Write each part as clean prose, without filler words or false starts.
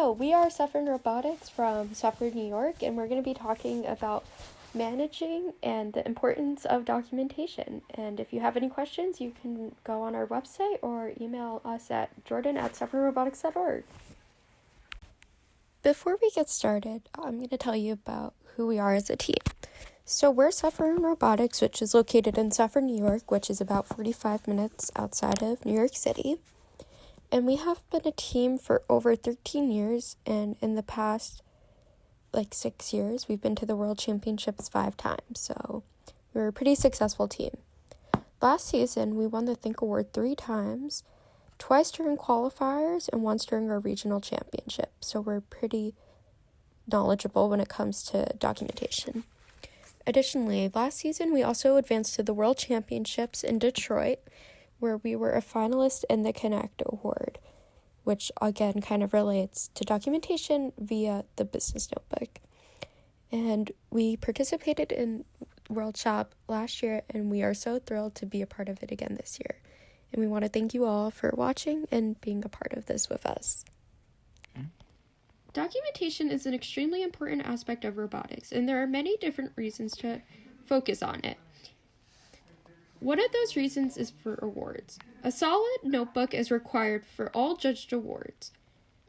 Hello, we are Suffern Robotics from Suffern, New York, and we're going to be talking about managing and the importance of documentation. And if you have any questions, you can go on our website or email us at jordan@suffernrobotics.org. Before we get started, I'm going to tell you about who we are as a team. So we're Suffern Robotics, which is located in Suffern, New York, which is about 45 minutes outside of New York City. And we have been a team for over 13 years, and in the past, 6 years, we've been to the World Championships 5 times, so we're a pretty successful team. Last season, we won the Think Award 3 times, twice during qualifiers and once during our regional championship, so we're pretty knowledgeable when it comes to documentation. Additionally, last season, we also advanced to the World Championships in Detroit, where we were a finalist in the Connect Award, which again kind of relates to documentation via the business notebook. And we participated in World Shop last year, and we are so thrilled to be a part of it again this year. And we want to thank you all for watching and being a part of this with us. Documentation is an extremely important aspect of robotics, and there are many different reasons to focus on it. One of those reasons is for awards. A solid notebook is required for all judged awards.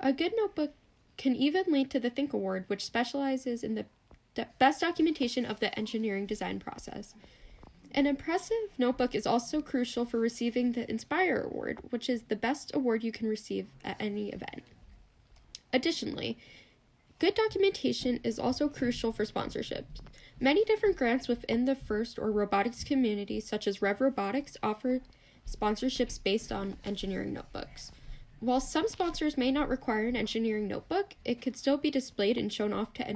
A good notebook can even lead to the Think Award, which specializes in the best documentation of the engineering design process. An impressive notebook is also crucial for receiving the Inspire Award, which is the best award you can receive at any event. Additionally, good documentation is also crucial for sponsorships. Many different grants within the FIRST or robotics community, such as Rev Robotics, offer sponsorships based on engineering notebooks. While some sponsors may not require an engineering notebook, it could still be displayed and shown off to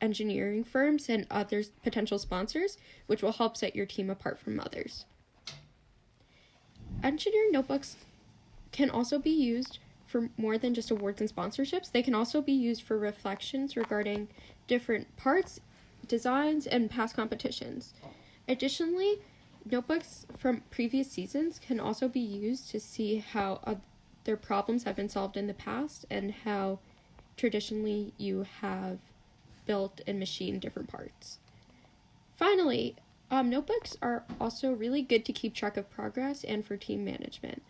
engineering firms and other potential sponsors, which will help set your team apart from others. Engineering notebooks can also be used for more than just awards and sponsorships. They can also be used for reflections regarding different parts, designs, and past competitions. Additionally, notebooks from previous seasons can also be used to see how other problems have been solved in the past and how traditionally you have built and machined different parts. Finally, notebooks are also really good to keep track of progress and for team management.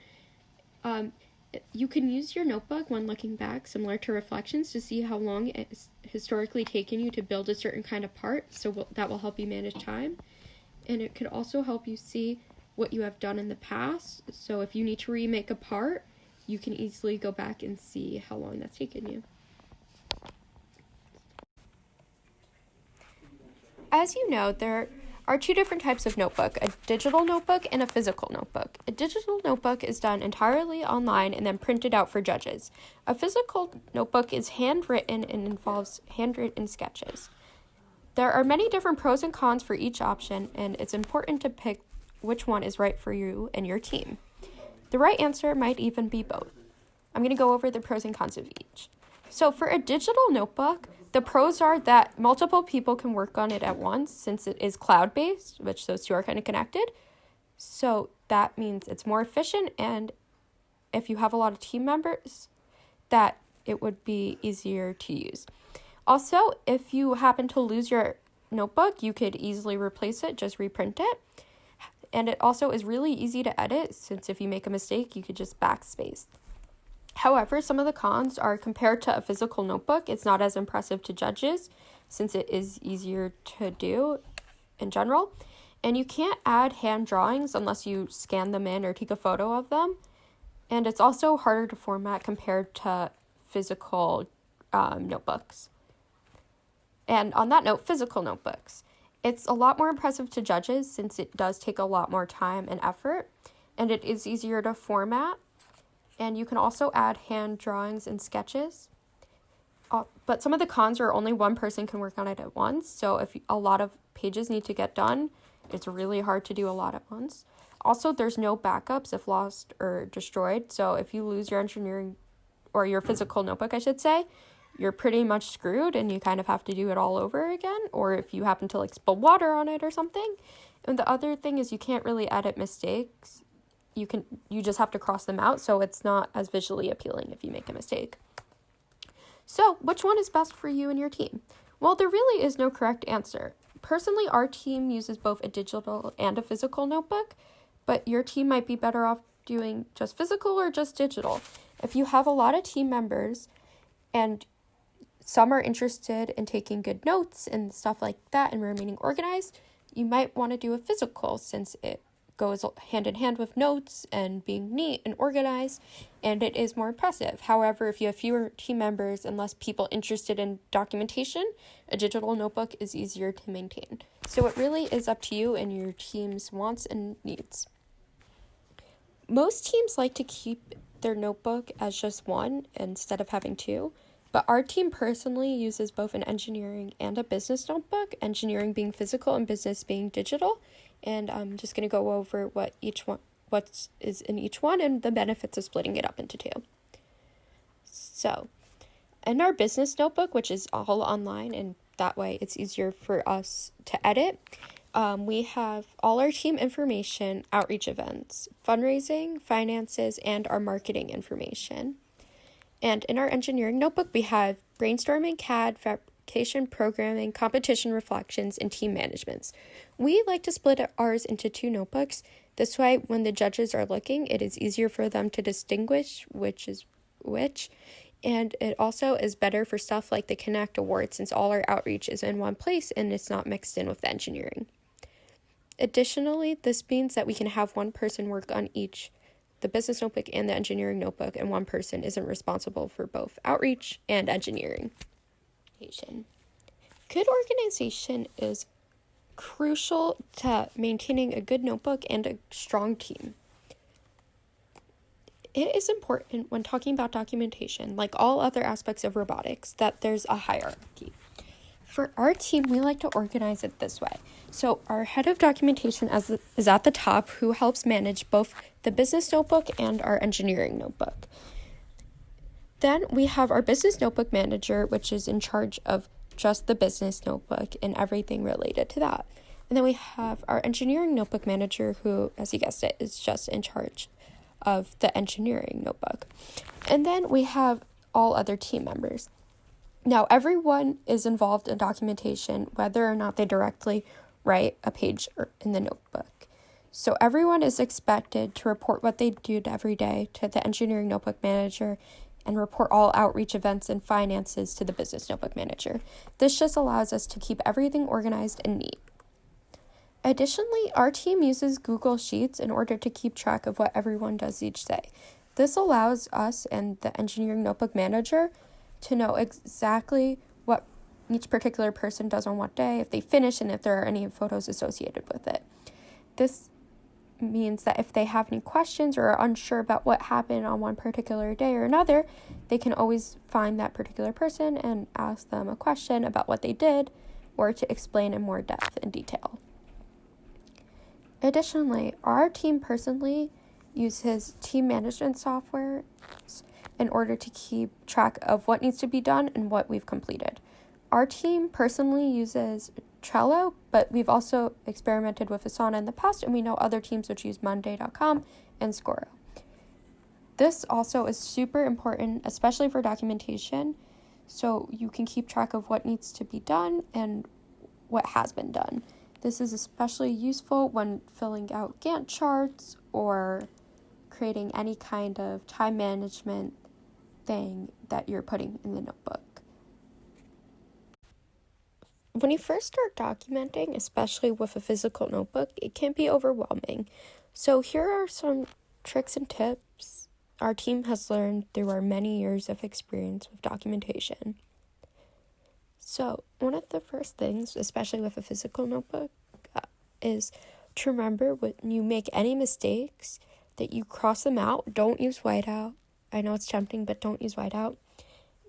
You can use your notebook when looking back, similar to reflections, to see how long it's historically taken you to build a certain kind of part, so that will help you manage time. And it could also help you see what you have done in the past, so if you need to remake a part, you can easily go back and see how long that's taken you. As you know, there are 2 different types of notebook, a digital notebook and a physical notebook. A digital notebook is done entirely online and then printed out for judges. A physical notebook is handwritten and involves handwritten sketches. There are many different pros and cons for each option, and it's important to pick which one is right for you and your team. The right answer might even be both. I'm going to go over the pros and cons of each. So for a digital notebook, the pros are that multiple people can work on it at once since it is cloud-based, which those 2 are kind of connected. So that means it's more efficient, and if you have a lot of team members, that it would be easier to use. Also, if you happen to lose your notebook, you could easily replace it, just reprint it. And it also is really easy to edit, since if you make a mistake, you could just backspace. However, some of the cons are compared to a physical notebook, it's not as impressive to judges since it is easier to do in general. And you can't add hand drawings unless you scan them in or take a photo of them. And it's also harder to format compared to physical notebooks. And on that note, physical notebooks. It's a lot more impressive to judges since it does take a lot more time and effort, and it is easier to format. And you can also add hand drawings and sketches. But some of the cons are only one person can work on it at once. So if a lot of pages need to get done, it's really hard to do a lot at once. Also, there's no backups if lost or destroyed. So if you lose your engineering or your physical notebook, I should say, you're pretty much screwed and you kind of have to do it all over again. Or if you happen to spill water on it or something. And the other thing is you can't really edit mistakes. You just have to cross them out, so it's not as visually appealing if you make a mistake. So, which one is best for you and your team? Well, there really is no correct answer. Personally, our team uses both a digital and a physical notebook, but your team might be better off doing just physical or just digital. If you have a lot of team members and some are interested in taking good notes and stuff like that and remaining organized, you might want to do a physical since it goes hand in hand with notes and being neat and organized, and it is more impressive. However, if you have fewer team members and less people interested in documentation, a digital notebook is easier to maintain. So it really is up to you and your team's wants and needs. Most teams like to keep their notebook as just one instead of having two, but our team personally uses both an engineering and a business notebook, engineering being physical and business being digital. And I'm just going to go over what is in each one and the benefits of splitting it up into two. So, in our business notebook, which is all online, and that way it's easier for us to edit, we have all our team information, outreach events, fundraising, finances, and our marketing information. And in our engineering notebook, we have brainstorming, CAD, fabrication, programming, competition reflections, and team managements. We like to split ours into two notebooks. This way, when the judges are looking, it is easier for them to distinguish which is which. And it also is better for stuff like the Connect Award since all our outreach is in one place and it's not mixed in with the engineering. Additionally, this means that we can have one person work on each, the business notebook and the engineering notebook, and one person isn't responsible for both outreach and engineering. Good organization is crucial to maintaining a good notebook and a strong team. It is important when talking about documentation, like all other aspects of robotics, that there's a hierarchy. For our team, we like to organize it this way. So our head of documentation is at the top, who helps manage both the business notebook and our engineering notebook. Then we have our business notebook manager, which is in charge of just the business notebook and everything related to that. And then we have our engineering notebook manager, who, as you guessed it, is just in charge of the engineering notebook. And then we have all other team members. Now, everyone is involved in documentation, whether or not they directly write a page in the notebook. So everyone is expected to report what they do every day to the engineering notebook manager and report all outreach events and finances to the business notebook manager. This just allows us to keep everything organized and neat. Additionally, our team uses Google Sheets in order to keep track of what everyone does each day. This allows us and the engineering notebook manager to know exactly what each particular person does on what day, if they finish, and if there are any photos associated with it. This means that if they have any questions or are unsure about what happened on one particular day or another, they can always find that particular person and ask them a question about what they did or to explain in more depth and detail. Additionally, our team personally uses team management software in order to keep track of what needs to be done and what we've completed. Our team personally uses Trello, but we've also experimented with Asana in the past, and we know other teams which use Monday.com and Scoro. This also is super important, especially for documentation, so you can keep track of what needs to be done and what has been done. This is especially useful when filling out Gantt charts or creating any kind of time management thing that you're putting in the notebook. When you first start documenting, especially with a physical notebook, it can be overwhelming. So here are some tricks and tips our team has learned through our many years of experience with documentation. So one of the first things, especially with a physical notebook, is to remember when you make any mistakes that you cross them out. Don't use whiteout. I know it's tempting, but don't use whiteout.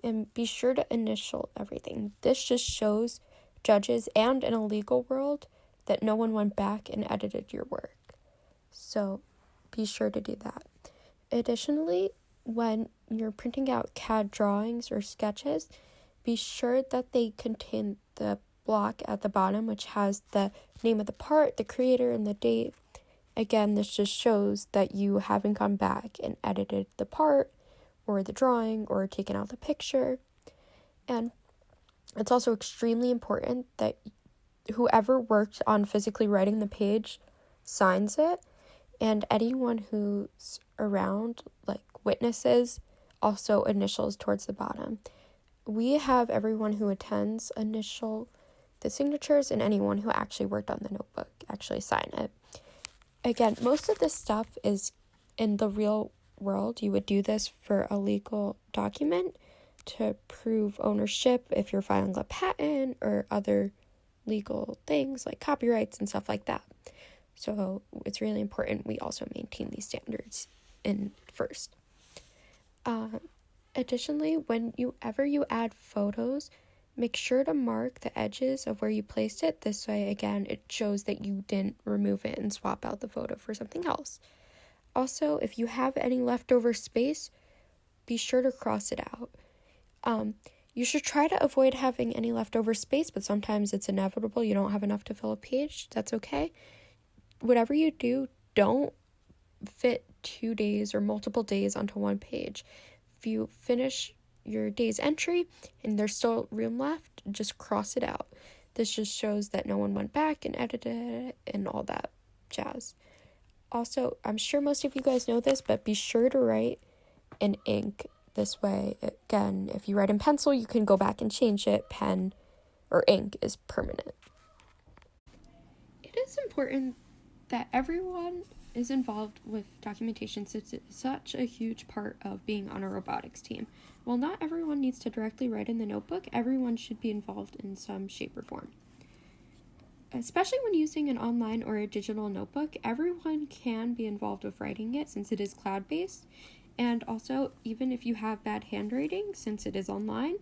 And be sure to initial everything. This just shows judges and in a legal world that no one went back and edited your work. So be sure to do that. Additionally, when you're printing out CAD drawings or sketches, be sure that they contain the block at the bottom, which has the name of the part, the creator, and the date. Again, this just shows that you haven't gone back and edited the part or the drawing or taken out the picture. And it's also extremely important that whoever worked on physically writing the page signs it, and anyone who's around, like witnesses, also initials towards the bottom. We have everyone who attends initial the signatures, and anyone who actually worked on the notebook actually sign it. Again, most of this stuff is in the real world. You would do this for a legal document to prove ownership if you're filing a patent or other legal things like copyrights and stuff like that. So it's really important we also maintain these standards in first. Additionally, whenever you add photos, make sure to mark the edges of where you placed it. This way, again, it shows that you didn't remove it and swap out the photo for something else. Also, if you have any leftover space, be sure to cross it out. You should try to avoid having any leftover space, but sometimes it's inevitable. You don't have enough to fill a page. That's okay. Whatever you do, don't fit 2 days or multiple days onto one page. If you finish your day's entry and there's still room left, just cross it out. This just shows that no one went back and edited it and all that jazz. Also, I'm sure most of you guys know this, but be sure to write in ink. This way, again, if you write in pencil, you can go back and change it. Pen or ink is permanent. It is important that everyone is involved with documentation since it's such a huge part of being on a robotics team. While not everyone needs to directly write in the notebook, everyone should be involved in some shape or form. Especially when using an online or a digital notebook, everyone can be involved with writing it since it is cloud-based. And also, even if you have bad handwriting, since it is online,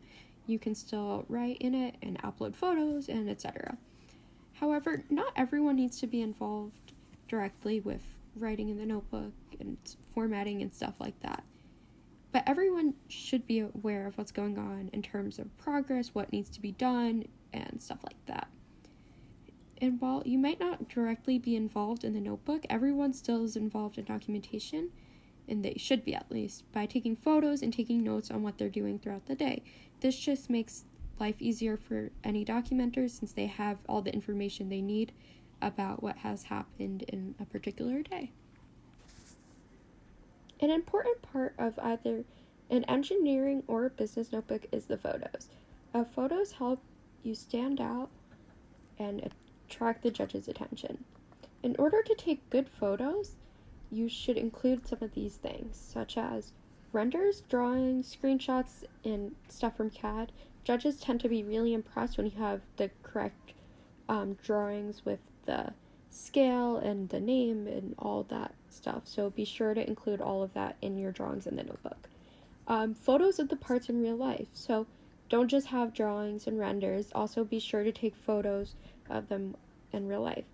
you can still write in it and upload photos and etc. However, not everyone needs to be involved directly with writing in the notebook and formatting and stuff like that. But everyone should be aware of what's going on in terms of progress, what needs to be done, and stuff like that. And while you might not directly be involved in the notebook, everyone still is involved in documentation, and they should be at least, by taking photos and taking notes on what they're doing throughout the day. This just makes life easier for any documenters since they have all the information they need about what has happened in a particular day. An important part of either an engineering or a business notebook is the photos. Photos help you stand out and attract the judge's attention. In order to take good photos, you should include some of these things, such as renders, drawings, screenshots, and stuff from CAD. Judges tend to be really impressed when you have the correct drawings with the scale and the name and all that stuff. So be sure to include all of that in your drawings in the notebook. Photos of the parts in real life. So don't just have drawings and renders. Also be sure to take photos of them in real life.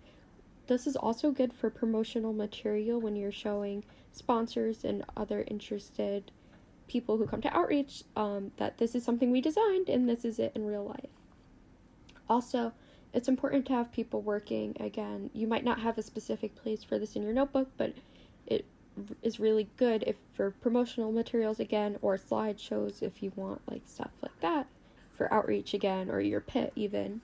This is also good for promotional material when you're showing sponsors and other interested people who come to outreach that this is something we designed and this is it in real life. Also, it's important to have people working. Again, you might not have a specific place for this in your notebook, but it is really good if for promotional materials again, or slideshows if you want like stuff like that for outreach again, or your pit even.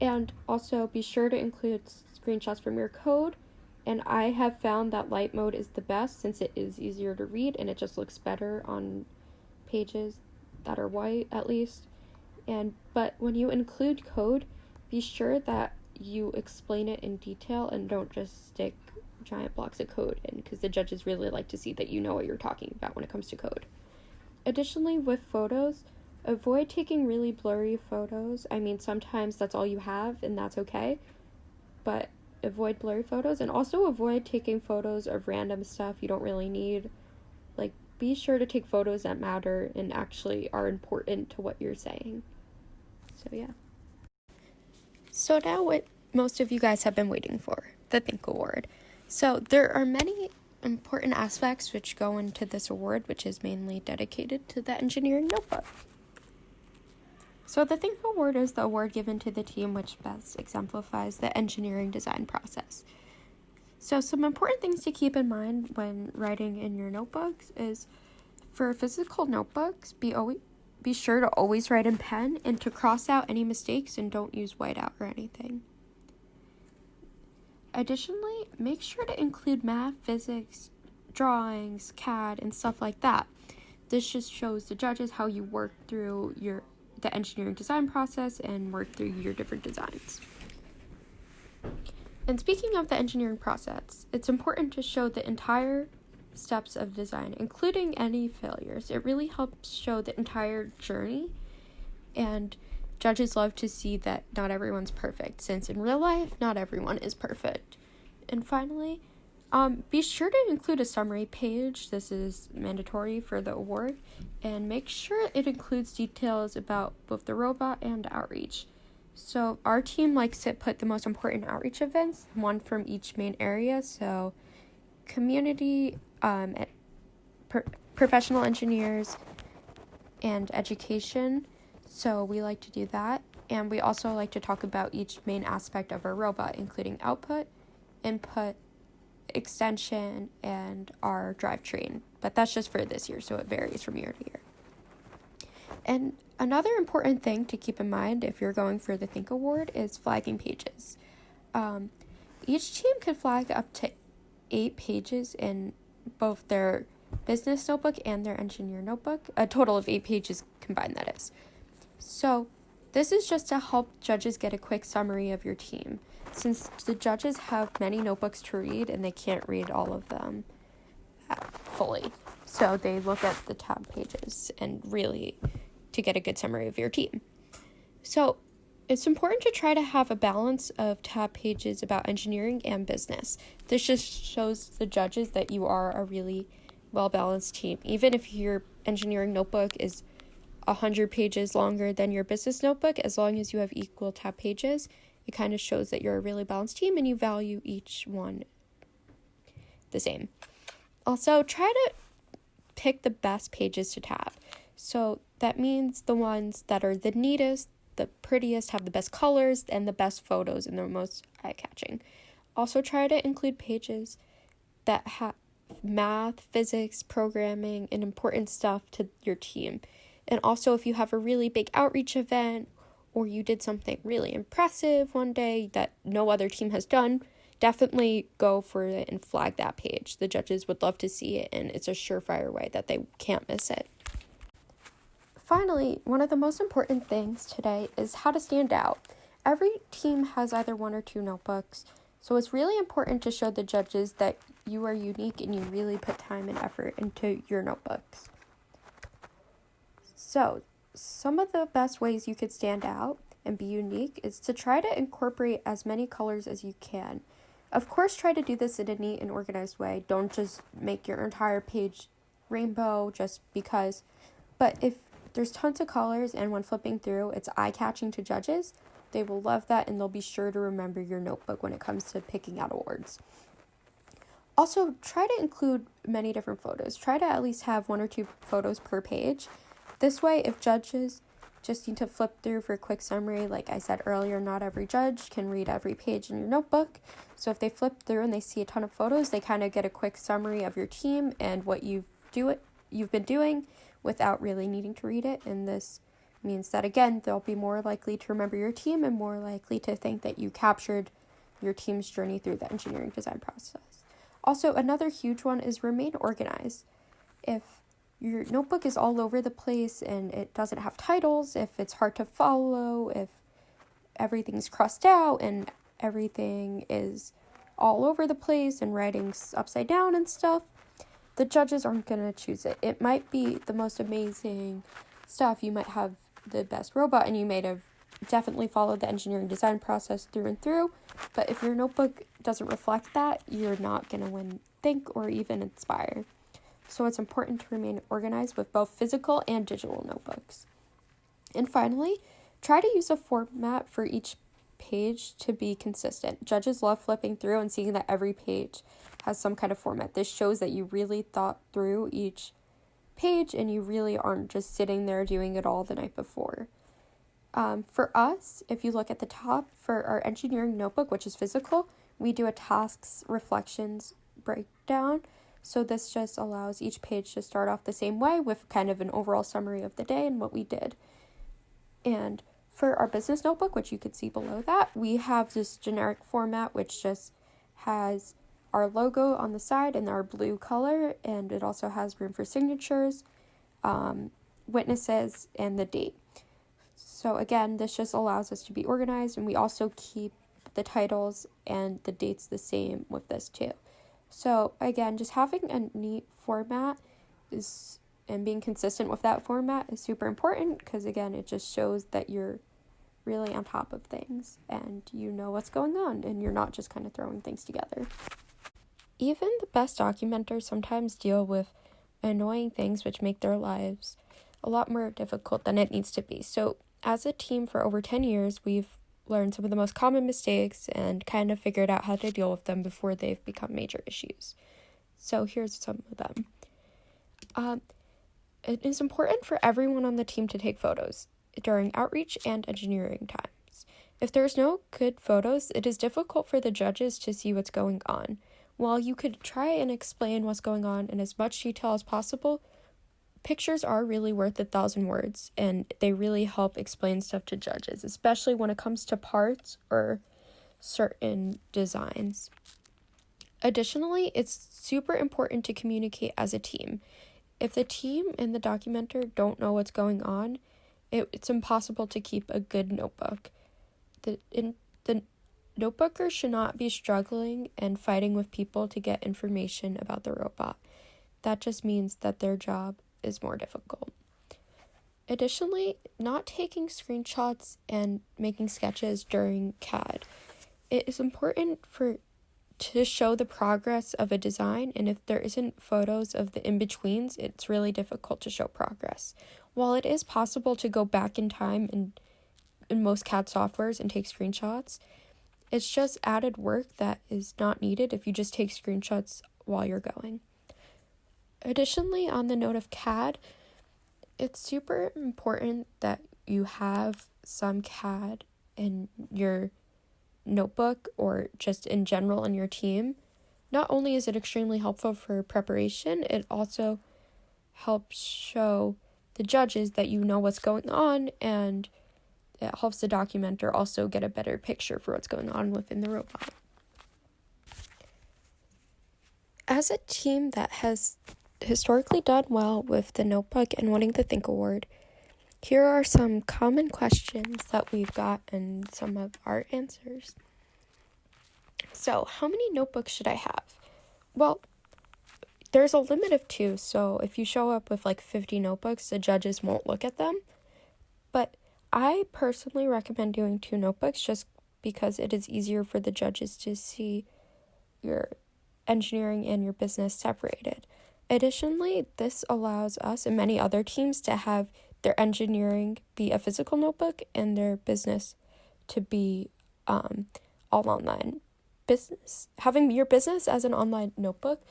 And also be sure to include screenshots from your code. And I have found that light mode is the best since it is easier to read and it just looks better on pages that are white at least. But when you include code, be sure that you explain it in detail and don't just stick giant blocks of code in, because the judges really like to see that you know what you're talking about when it comes to code. Additionally, with photos, avoid taking really blurry photos. I mean, sometimes that's all you have and that's okay, but avoid blurry photos, and also avoid taking photos of random stuff you don't really need. Like, be sure to take photos that matter and actually are important to what you're saying. So yeah. So now what most of you guys have been waiting for, the Think Award. So there are many important aspects which go into this award, which is mainly dedicated to the engineering notebook. So the Think Award is the award given to the team which best exemplifies the engineering design process. So some important things to keep in mind when writing in your notebooks is, for physical notebooks, be be sure to always write in pen and to cross out any mistakes and don't use whiteout or anything. Additionally, make sure to include math, physics, drawings, CAD, and stuff like that. This just shows the judges how you work through the engineering design process and work through your different designs. And speaking of the engineering process, it's important to show the entire steps of design, including any failures. It really helps show the entire journey, and judges love to see that not everyone's perfect, since in real life, not everyone is perfect. And finally, be sure to include a summary page. This is mandatory for the award, and make sure it includes details about both the robot and outreach. So our team likes to put the most important outreach events, one from each main area, so community, professional engineers, and education. So we like to do that. And we also like to talk about each main aspect of our robot, including output, input, extension, and our drivetrain. But that's just for this year, so it varies from year to year. And another important thing to keep in mind if you're going for the Think Award is flagging pages. Each team can flag up to 8 pages in both their business notebook and their engineer notebook, a total of 8 pages combined, that is. So this is just to help judges get a quick summary of your team, since the judges have many notebooks to read and they can't read all of them fully. So they look at the tab pages and really to get a good summary of your team. So it's important to try to have a balance of tab pages about engineering and business. This just shows the judges that you are a really well-balanced team. Even if your engineering notebook is 100 pages longer than your business notebook, as long as you have equal tab pages, it kind of shows that you're a really balanced team and you value each one the same. Also, try to pick the best pages to tab. So that means the ones that are the neatest, the prettiest, have the best colors, and the best photos, and the most eye-catching. Also try to include pages that have math, physics, programming, and important stuff to your team. And also if you have a really big outreach event or you did something really impressive one day that no other team has done, definitely go for it and flag that page. The judges would love to see it, and it's a surefire way that they can't miss it. Finally, one of the most important things today is how to stand out. Every team has either 1 or 2 notebooks, so it's really important to show the judges that you are unique and you really put time and effort into your notebooks. So, some of the best ways you could stand out and be unique is to try to incorporate as many colors as you can. Of course, try to do this in a neat and organized way. Don't just make your entire page rainbow just because. But if there's tons of colors and when flipping through, it's eye-catching to judges, they will love that and they'll be sure to remember your notebook when it comes to picking out awards. Also, try to include many different photos. Try to at least have 1 or 2 photos per page. This way, if judges just need to flip through for a quick summary, like I said earlier, not every judge can read every page in your notebook. So if they flip through and they see a ton of photos, they kind of get a quick summary of your team and what you've been doing without really needing to read it. And this means that, again, they'll be more likely to remember your team and more likely to think that you captured your team's journey through the engineering design process. Also, another huge one is remain organized. If your notebook is all over the place and it doesn't have titles, if it's hard to follow, if everything's crossed out and everything is all over the place and writing's upside down and stuff, the judges aren't going to choose it. It might be the most amazing stuff. You might have the best robot and you might have definitely followed the engineering design process through and through, but if your notebook doesn't reflect that, you're not going to win Think or even Inspire. So it's important to remain organized with both physical and digital notebooks. And finally, try to use a format for each page to be consistent. Judges love flipping through and seeing that every page has some kind of format. This shows that you really thought through each page and you really aren't just sitting there doing it all the night before. For us, if you look at the top, for our engineering notebook, which is physical, we do a tasks reflections breakdown. So this just allows each page to start off the same way with kind of an overall summary of the day and what we did. And for our business notebook, which you could see below that, we have this generic format which just has our logo on the side in our blue color, and it also has room for signatures, witnesses, and the date. So again, this just allows us to be organized, and we also keep the titles and the dates the same with this too. So again, just having a neat format and being consistent with that format is super important, because again, it just shows that you're really on top of things and you know what's going on and you're not just kind of throwing things together. Even the best documenters sometimes deal with annoying things which make their lives a lot more difficult than it needs to be. So as a team for over 10 years, we've learned some of the most common mistakes and kind of figured out how to deal with them before they've become major issues. So here's some of them. It is important for everyone on the team to take photos during outreach and engineering times. If there's no good photos, it is difficult for the judges to see what's going on. While you could try and explain what's going on in as much detail as possible, pictures are really worth 1,000 words, and they really help explain stuff to judges, especially when it comes to parts or certain designs. Additionally, it's super important to communicate as a team. If the team and the documenter don't know what's going on, it's impossible to keep a good notebook. The notebooker should not be struggling and fighting with people to get information about the robot. That just means that their job is more difficult. Additionally, not taking screenshots and making sketches during CAD. It is important to show the progress of a design, and if there isn't photos of the in-betweens, it's really difficult to show progress. While it is possible to go back in time in most CAD softwares and take screenshots, it's just added work that is not needed if you just take screenshots while you're going. Additionally, on the note of CAD, it's super important that you have some CAD in your notebook or just in general in your team. Not only is it extremely helpful for preparation, it also helps show the judges that you know what's going on, and it helps the documenter also get a better picture for what's going on within the robot. As a team that has historically done well with the notebook and winning the Think Award, here are some common questions that we've got and some of our answers. So, how many notebooks should I have? Well, there's a limit of 2, so if you show up with like 50 notebooks, the judges won't look at them. But I personally recommend doing 2 notebooks just because it is easier for the judges to see your engineering and your business separated. Additionally, this allows us and many other teams to have their engineering be a physical notebook and their business to be all online. Having your business as an online notebook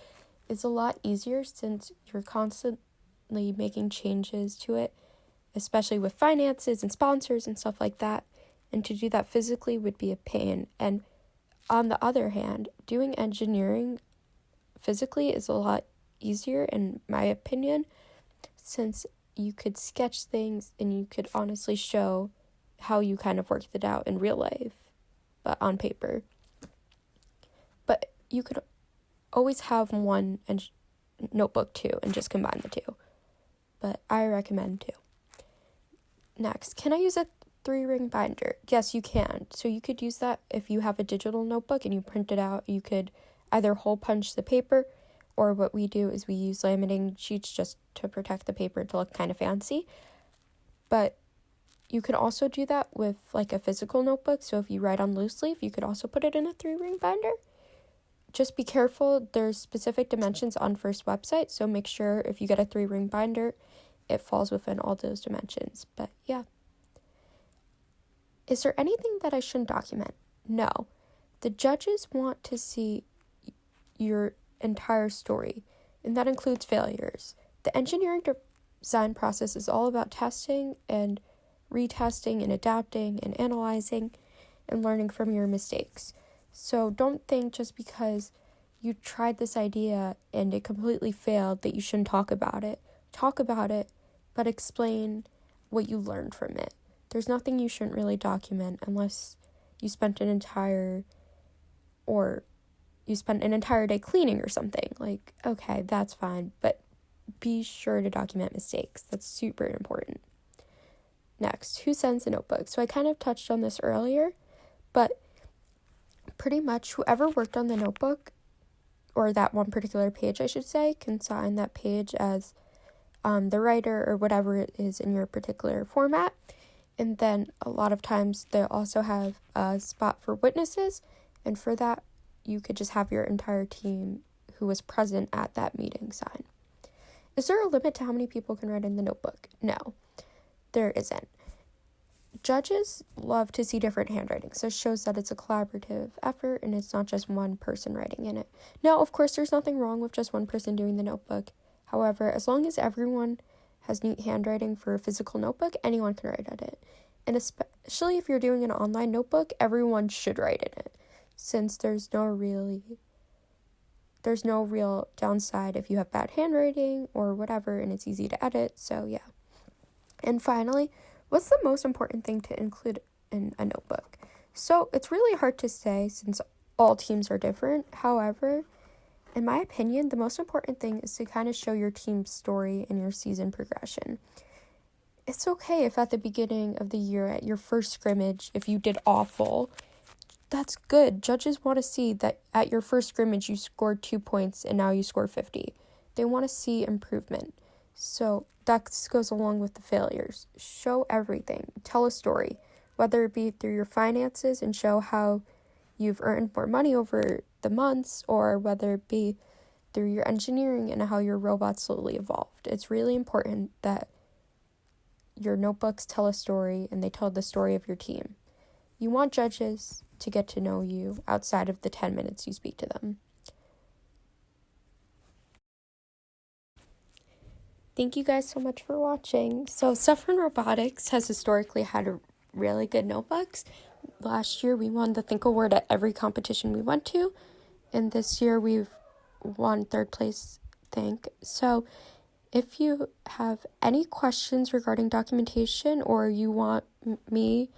is a lot easier since you're constantly making changes to it, especially with finances and sponsors and stuff like that. And to do that physically would be a pain. And on the other hand, doing engineering physically is a lot easier, in my opinion, since you could sketch things and you could honestly show how you kind of worked it out in real life, but on paper. But you could always have one notebook too and just combine the 2. But I recommend 2. Next, can I use a 3-ring binder? Yes, you can. So you could use that if you have a digital notebook and you print it out. You could either hole punch the paper, or what we do is we use laminating sheets just to protect the paper to look kind of fancy. But you could also do that with like a physical notebook. So if you write on loose leaf, you could also put it in a 3-ring binder. Just be careful. There's specific dimensions on First website, so make sure if you get a 3-ring binder, it falls within all those dimensions. But yeah. Is there anything that I shouldn't document? No. The judges want to see your entire story, and that includes failures. The engineering design process is all about testing and retesting and adapting and analyzing and learning from your mistakes. So don't think just because you tried this idea and it completely failed, that you shouldn't talk about it. Talk about it, but explain what you learned from it. There's nothing you shouldn't really document unless you spent an entire day cleaning or something. Like, okay, that's fine, but be sure to document mistakes. That's super important. Next, who sends the notebook? So I kind of touched on this earlier, but pretty much whoever worked on the notebook, or that one particular page, I should say, can sign that page as the writer or whatever it is in your particular format. And then a lot of times they'll also have a spot for witnesses, and for that you could just have your entire team who was present at that meeting sign. Is there a limit to how many people can write in the notebook? No, there isn't. Judges love to see different handwriting, so it shows that it's a collaborative effort and it's not just one person writing in it. Now, of course, there's nothing wrong with just one person doing the notebook. However, as long as everyone has neat handwriting for a physical notebook, anyone can write in it. And especially if you're doing an online notebook, everyone should write in it, since there's no real downside if you have bad handwriting or whatever, and it's easy to edit. So yeah. And finally, what's the most important thing to include in a notebook? So it's really hard to say since all teams are different. However, in my opinion, the most important thing is to kind of show your team's story and your season progression. It's okay if at the beginning of the year at your first scrimmage, if you did awful, that's good. Judges want to see that at your first scrimmage you scored 2 points and now you score 50. They want to see improvement. So that goes along with the failures. Show everything. Tell a story, whether it be through your finances and show how you've earned more money over the months, or whether it be through your engineering and how your robot slowly evolved. It's really important that your notebooks tell a story and they tell the story of your team. You want judges to get to know you outside of the 10 minutes you speak to them. Thank you guys so much for watching. So Suffern Robotics has historically had really good notebooks. Last year we won the Think Award at every competition we went to, and this year we've won third place Think. So if you have any questions regarding documentation, or you want me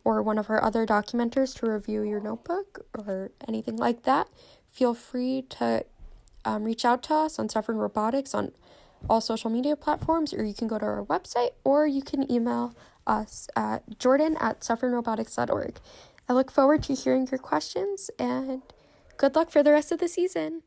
or one of our other documenters to review your notebook or anything like that, feel free to reach out to us on Suffern Robotics on all social media platforms, or you can go to our website, or you can email us at jordan@suffernrobotics.org. I look forward to hearing your questions, and good luck for the rest of the season.